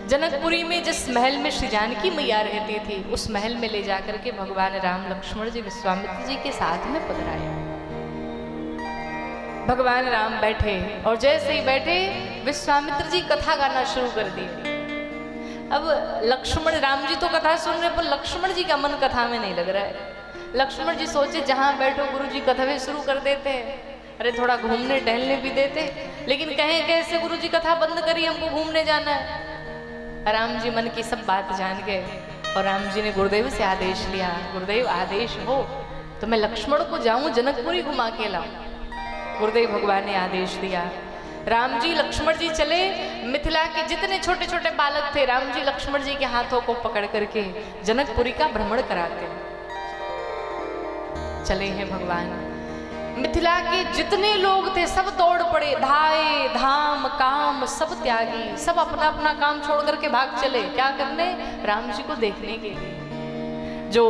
जनकपुरी में जिस महल में श्री जानकी मैया रहती थी, उस महल में ले जाकर के भगवान राम लक्ष्मण जी विश्वामित्र जी के साथ में पधराया। भगवान राम बैठे और जैसे ही बैठे विश्वामित्र जी कथा गाना शुरू कर दिए। अब लक्ष्मण, राम जी तो कथा सुन रहे, पर लक्ष्मण जी का मन कथा में नहीं लग रहा है। लक्ष्मण जी सोचे जहां बैठो गुरु जी कथा भी शुरू कर देते हैं, अरे थोड़ा घूमने टहलने भी देते, लेकिन कहें कैसे गुरु जी कथा बंद करी, हमको घूमने जाना है। राम जी मन की सब बात जान गए और राम जी ने गुरुदेव से आदेश लिया, गुरुदेव आदेश हो तो मैं लक्ष्मण को जाऊं जनकपुरी घुमा के लाऊं। गुरुदेव भगवान ने आदेश दिया। राम जी लक्ष्मण जी चले, मिथिला के जितने छोटे छोटे बालक थे राम जी लक्ष्मण जी के हाथों को पकड़ करके जनकपुरी का भ्रमण कराते चले हैं भगवान। मिथिला के जितने लोग थे सब दौड़ पड़े, धाए धाम काम सब त्यागी, सब अपना अपना काम छोड़ करके भाग चले। क्या करने? राम जी को देखने के लिए। जो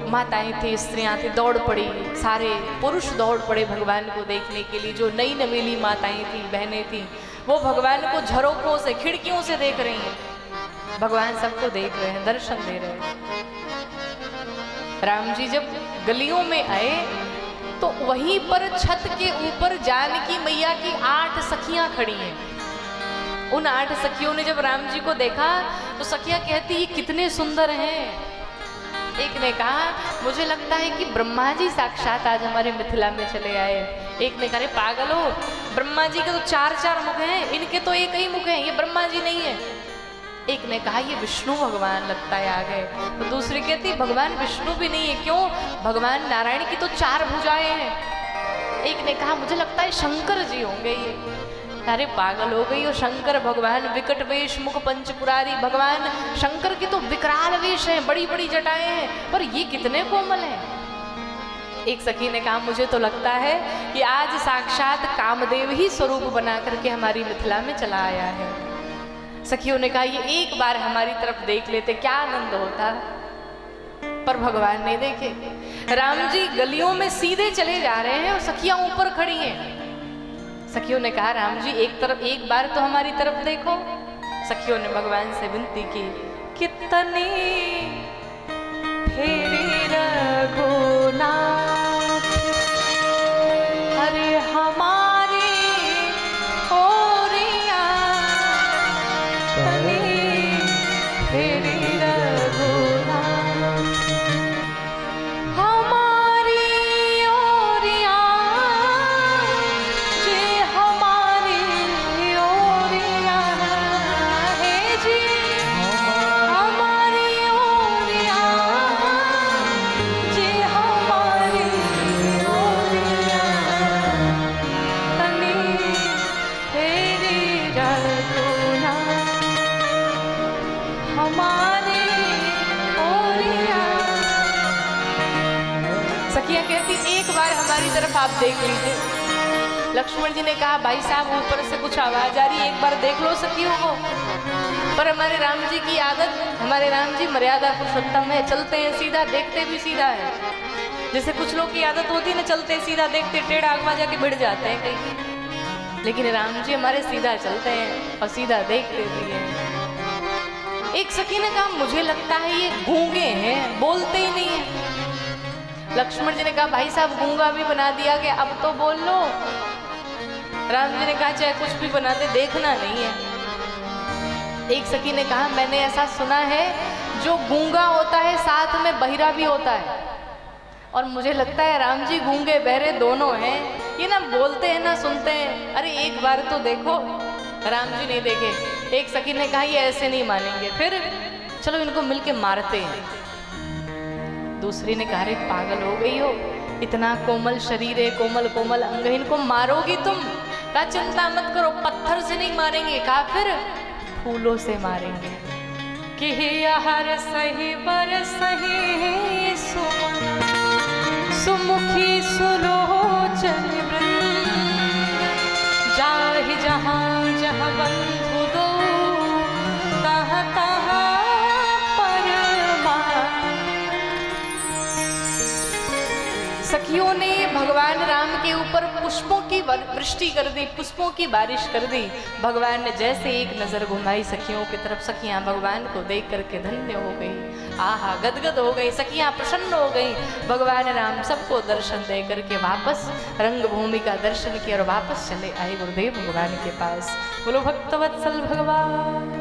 माताएं थी, स्त्रियां थी, दौड़ पड़ी, सारे पुरुष दौड़ पड़े भगवान को देखने के लिए। जो नई नवेली माताएं थी, बहनें थी, वो भगवान को झरोकों से, खिड़कियों से देख रही हैं। भगवान सबको देख रहे हैं, दर्शन दे रहे हैं। राम जी जब गलियों में आए तो वहीं पर छत के ऊपर जानकी मैया की 8 सखियां खड़ी हैं। उन 8 सखियों ने जब राम जी को देखा तो सखियां कहती ये कितने सुंदर हैं। एक ने कहा मुझे लगता है कि ब्रह्मा जी साक्षात आज हमारे मिथिला में चले आए। एक ने कहा पागल हो, ब्रह्मा जी के तो 4 मुख हैं, इनके तो एक ही मुख हैं, ये ब्रह्मा जी नहीं है। एक ने कहा ये विष्णु भगवान लगता है आ गए। तो दूसरी कहती भगवान विष्णु भी नहीं है। क्यों? भगवान नारायण की तो 4 भुजाएं हैं। एक ने कहा मुझे लगता है शंकर जी होंगे ये। अरे पागल हो गई हो, शंकर भगवान विकट वेश मुख पंचपुरारी, भगवान शंकर की तो विकराल वेश है, बड़ी बड़ी जटाएं हैं, पर ये कितने कोमल हैं। एक सखी ने कहा मुझे तो लगता है कि आज साक्षात कामदेव ही स्वरूप बना करके हमारी मिथिला में चला आया है। सखियों ने कहा ये एक बार हमारी तरफ देख लेते क्या आनंद होता, पर भगवान ने देखे। राम जी गलियों में सीधे चले जा रहे हैं और सखियां ऊपर खड़ी हैं। सखियों ने कहा राम जी एक बार तो हमारी तरफ देखो। सखियों ने भगवान से विनती की, कितने फेरी रघुनाथ, अरे हमारे ओरिया फेरी रघुनाथ, हमारी ओरिया जे हमारी ओरिया है जी, हमारी ओरिया जे हमारी ओरिया तनी फेरी रघुनाथ, हमारे ओरिया। सखियां कहती एक बार हमारी तरफ आप देख लीजिए। लक्ष्मण जी ने कहा भाई साहब ऊपर से कुछ आवाज आ रही है, एक बार देख लो सखियों को। पर हमारे राम जी की आदत, हमारे राम जी मर्यादा पुरुषोत्तम है, चलते हैं सीधा, देखते भी सीधा है। जैसे कुछ लोग की आदत होती है ना, चलते सीधा, देखते टेढ़ा आगवा जाके भिड़ जाते हैं कहीं, लेकिन राम जी हमारे सीधा चलते हैं और सीधा देखते भी हैं। एक सखी ने कहा मुझे लगता है ये गूंगे हैं, बोलते ही नहीं है। लक्ष्मण जी ने कहा भाई साहब गूंगा भी बना दिया गया, अब तो बोल लो। राम जी ने कहा चाहे कुछ भी बना दे, देखना नहीं है। एक सखी ने कहा मैंने ऐसा सुना है जो गूंगा होता है साथ में बहिरा भी होता है, और मुझे लगता है राम जी गूंगे बहरे दोनों हैं, ये ना बोलते हैं ना सुनते हैं। अरे एक बार तो देखो। राम जी नहीं देखे। एक सखी ने कहा ये ऐसे नहीं मानेंगे, फिर चलो इनको मिलके मारते हैं। दूसरी ने कहा अरे पागल हो गई हो, इतना कोमल शरीर है, कोमल कोमल अंग, इनको मारोगी तुम? कहा चिंता मत करो, पत्थर से नहीं मारेंगे, कहा फिर फूलों से मारेंगे। कि हर सही बर सही सुमुखी सुलोचन वृंद, जाहि जहाँ जहाँ बंधु दो तहाँ तहाँ सखियों ने भगवान राम के ऊपर पुष्पों की वृष्टि कर दी, पुष्पों की बारिश कर दी। भगवान ने जैसे एक नजर घुमाई सखियों की तरफ, सखियां भगवान को देख करके धन्य हो गई, आहा गदगद हो गई, सखियां प्रसन्न हो गई। भगवान राम सबको दर्शन दे करके वापस रंगभूमि का दर्शन किया और वापस चले आए गुरुदेव भगवान के पास। बोलो भक्तवत्सल भगवान।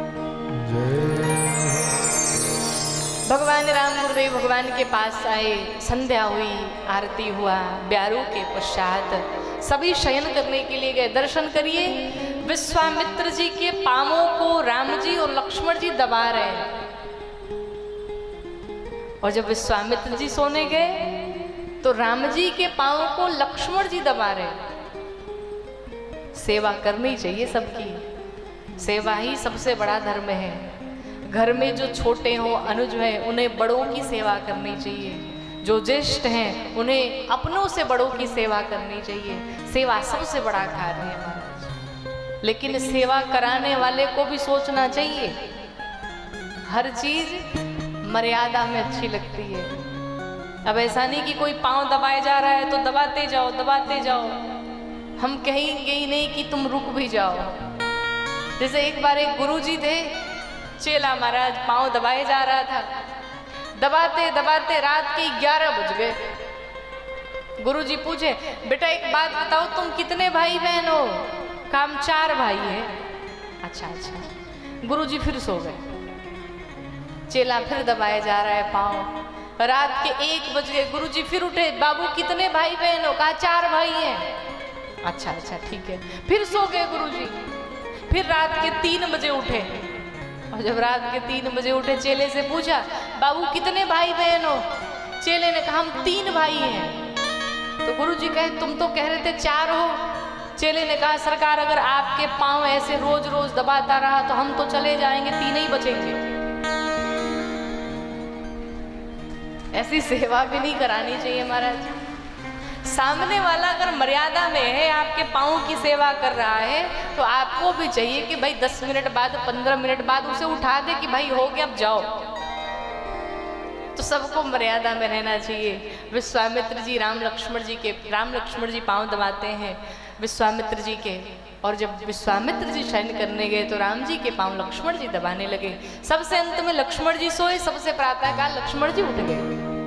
भगवान राम गुरुदेव भगवान के पास आए, संध्या हुई, आरती हुआ, ब्यारू के पश्चात सभी शयन करने के लिए गए। दर्शन करिए, विश्वामित्र जी के पांवों को राम जी और लक्ष्मण जी दबा रहे। और जब विश्वामित्र जी सोने गए तो राम जी के पांवों को लक्ष्मण जी दबा रहे। सेवा करनी चाहिए सबकी, सेवा ही सबसे बड़ा धर्म है। घर में जो छोटे हो, अनुज है, उन्हें बड़ों की सेवा करनी चाहिए। जो ज्येष्ठ हैं उन्हें अपनों से बड़ों की सेवा करनी चाहिए। सेवा सबसे बड़ा कार्य है महाराज। लेकिन सेवा कराने वाले को भी सोचना चाहिए, हर चीज मर्यादा में अच्छी लगती है। अब ऐसा नहीं कि कोई पांव दबाए जा रहा है तो दबाते जाओ दबाते जाओ, हम कहेंगे ही नहीं कि तुम रुक भी जाओ। जैसे एक बार एक गुरुजी थे, चेला महाराज पांव दबाए जा रहा था, दबाते दबाते रात के 11 बज गए। गुरुजी पूछे, बेटा एक बात बताओ, तुम कितने भाई बहन हो? काम 4 भाई है। अच्छा अच्छा। गुरुजी फिर सो गए। चेला फिर दबाए जा रहा है पांव, रात के 1 बज गए। गुरुजी फिर उठे, बाबू कितने भाई बहन हो? कहा 4 भाई हैं। अच्छा अच्छा ठीक है। फिर सो गए गुरुजी। फिर रात के 3 बजे उठे, और जब रात के 3 बजे उठे, चेले से पूछा, बाबू कितने भाई बहन हो? चेले ने कहा, हम 3 भाई हैं। तो गुरुजी कहे, तुम तो कह रहे थे 4 हो। चेले ने कहा, सरकार अगर आपके पांव ऐसे रोज रोज दबाता रहा तो हम तो चले जाएंगे, 3 ही बचेंगे। ऐसी सेवा भी नहीं करानी चाहिए महाराज। सामने वाला अगर मर्यादा में है, आपके पाँव की सेवा कर रहा है, तो आपको भी चाहिए कि भाई 10 मिनट बाद 15 मिनट बाद उसे उठा दे कि भाई हो गया अब जाओ। तो सबको मर्यादा में रहना चाहिए। विश्वामित्र जी राम लक्ष्मण जी पाँव दबाते हैं विश्वामित्र जी के, और जब विश्वामित्र जी शयन करने गए तो राम जी के पाँव लक्ष्मण जी दबाने लगे। सबसे अंत में लक्ष्मण जी सोए, सबसे प्रातःकाल लक्ष्मण जी उठ गए।